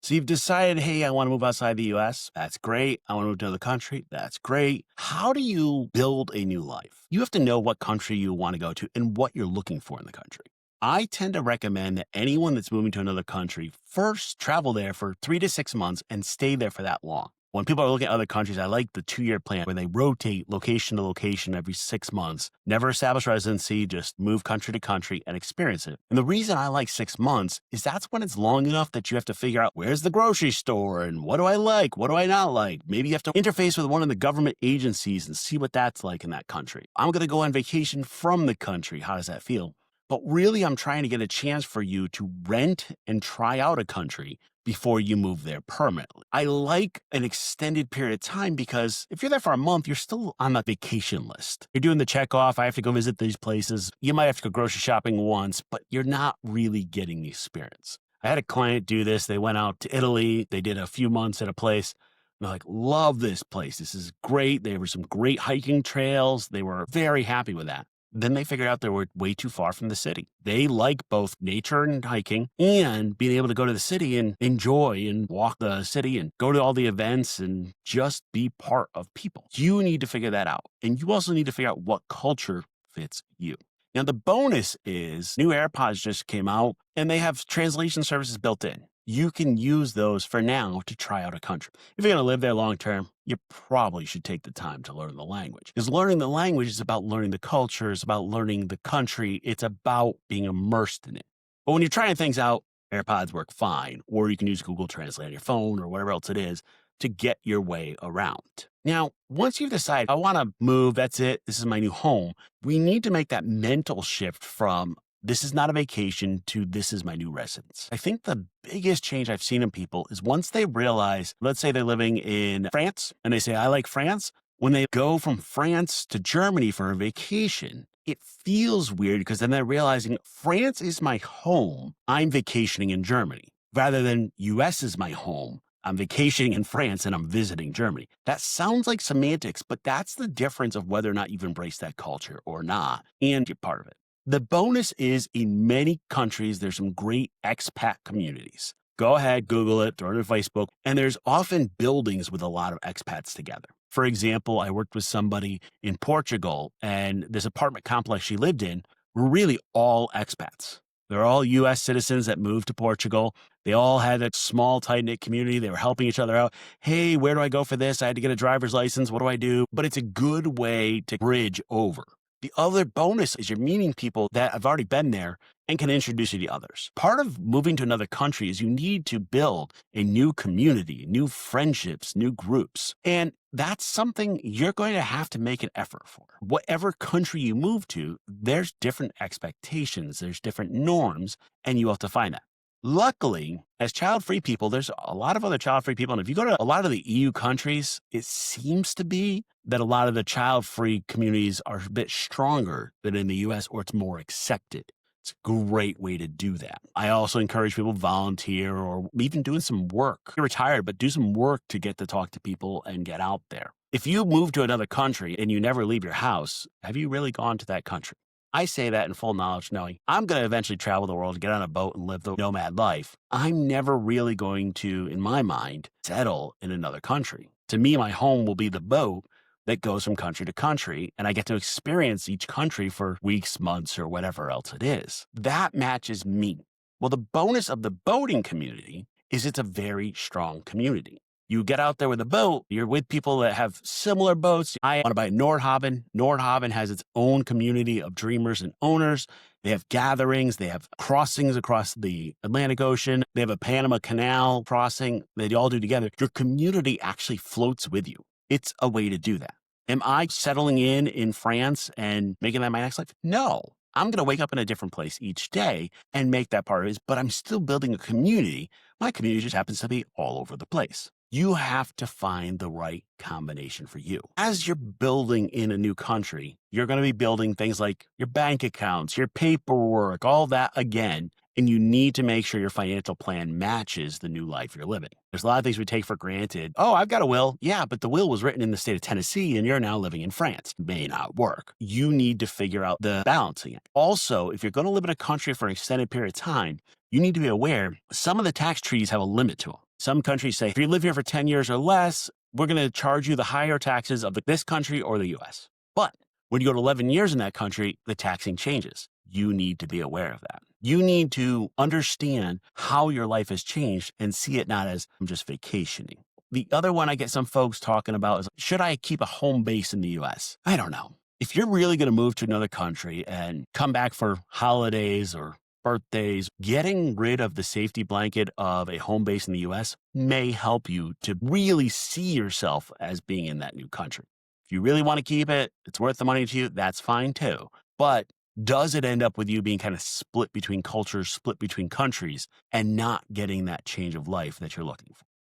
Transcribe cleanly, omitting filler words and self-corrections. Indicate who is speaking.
Speaker 1: So you've decided, hey, I want to move outside the US. That's great. I want to move to another country. That's great. How do you build a new life? You have to know what country you want to go to and what you're looking for in the country. I tend to recommend that anyone that's moving to another country first travel there for 3 to 6 months and stay there for that long. When people are looking at other countries, I like the 2-year plan where they rotate location to location every 6 months, never establish residency, just move country to country and experience it. And the reason I like 6 months is that's when it's long enough that you have to figure out where's the grocery store and what do I like? What do I not like? Maybe you have to interface with one of the government agencies and see what that's like in that country. I'm going to go on vacation from the country. How does that feel? But really, I'm trying to get a chance for you to rent and try out a country before you move there permanently. I like an extended period of time because if you're there for a month, you're still on the vacation list. You're doing the check off. I have to go visit these places. You might have to go grocery shopping once, but you're not really getting the experience. I had a client do this. They went out to Italy. They did a few months at a place. They're like, love this place. This is great. There were some great hiking trails. They were very happy with that. Then they figured out they were way too far from the city. They like both nature and hiking and being able to go to the city and enjoy and walk the city and go to all the events and just be part of people. You need to figure that out. And you also need to figure out what culture fits you. Now, the bonus is new AirPods just came out and they have translation services built in. You can use those for now to try out a country. If you're going to live there long term, you probably should take the time to learn the language. Because learning the language is about learning the culture, it's about learning the country, it's about being immersed in it. But when you're trying things out, AirPods work fine, or you can use Google Translate on your phone or whatever else it is to get your way around. Now, once you've decided, I want to move, that's it, this is my new home, we need to make that mental shift from this is not a vacation to this is my new residence. I think the biggest change I've seen in people is once they realize, let's say they're living in France and they say, I like France. When they go from France to Germany for a vacation, it feels weird because then they're realizing France is my home. I'm vacationing in Germany rather than US is my home. I'm vacationing in France and I'm visiting Germany. That sounds like semantics, but that's the difference of whether or not you've embraced that culture or not, and you're part of it. The bonus is in many countries, there's some great expat communities. Go ahead, Google it, throw it on Facebook, and there's often buildings with a lot of expats together. For example, I worked with somebody in Portugal, and this apartment complex she lived in were really all expats. They're all U.S. citizens that moved to Portugal. They all had a small, tight-knit community. They were helping each other out. Hey, where do I go for this? I had to get a driver's license. What do I do? But it's a good way to bridge over. The other bonus is you're meeting people that have already been there and can introduce you to others. Part of moving to another country is you need to build a new community, new friendships, new groups. And that's something you're going to have to make an effort for. Whatever country you move to, there's different expectations, there's different norms, and you have to find that. Luckily, as child-free people, there's a lot of other child-free people. And if you go to a lot of the EU countries, it seems to be that a lot of the child-free communities are a bit stronger than in the US, or it's more accepted. It's a great way to do that. I also encourage people to volunteer or even doing some work. You're retired, but do some work to get to talk to people and get out there. If you move to another country and you never leave your house, have you really gone to that country? I say that in full knowledge, knowing I'm going to eventually travel the world, get on a boat and live the nomad life. I'm never really going to, in my mind, settle in another country. To me, my home will be the boat that goes from country to country, and I get to experience each country for weeks, months, or whatever else it is. That matches me. Well, the bonus of the boating community is it's a very strong community. You get out there with a boat, you're with people that have similar boats. I want to buy Nordhaven. Nordhaven has its own community of dreamers and owners. They have gatherings. They have crossings across the Atlantic Ocean. They have a Panama Canal crossing that you all do together. Your community actually floats with you. It's a way to do that. Am I settling in France and making that my next life? No. I'm going to wake up in a different place each day and make that part of it, but I'm still building a community. My community just happens to be all over the place. You have to find the right combination for you. As you're building in a new country, you're going to be building things like your bank accounts, your paperwork, all that again. And you need to make sure your financial plan matches the new life you're living. There's a lot of things we take for granted. Oh, I've got a will. Yeah, but the will was written in the state of Tennessee and you're now living in France. It may not work. You need to figure out the balancing it. Also, if you're going to live in a country for an extended period of time, you need to be aware some of the tax treaties have a limit to them. Some countries say, if you live here for 10 years or less, we're going to charge you the higher taxes of this country or the US. But when you go to 11 years in that country, the taxing changes. You need to be aware of that. You need to understand how your life has changed and see it not as I'm just vacationing. The other one I get some folks talking about is, should I keep a home base in the US? I don't know. If you're really going to move to another country and come back for holidays or birthdays, getting rid of the safety blanket of a home base in the US may help you to really see yourself as being in that new country. If you really want to keep it, it's worth the money to you, that's fine too. But does it end up with you being kind of split between cultures, split between countries, and not getting that change of life that you're looking for?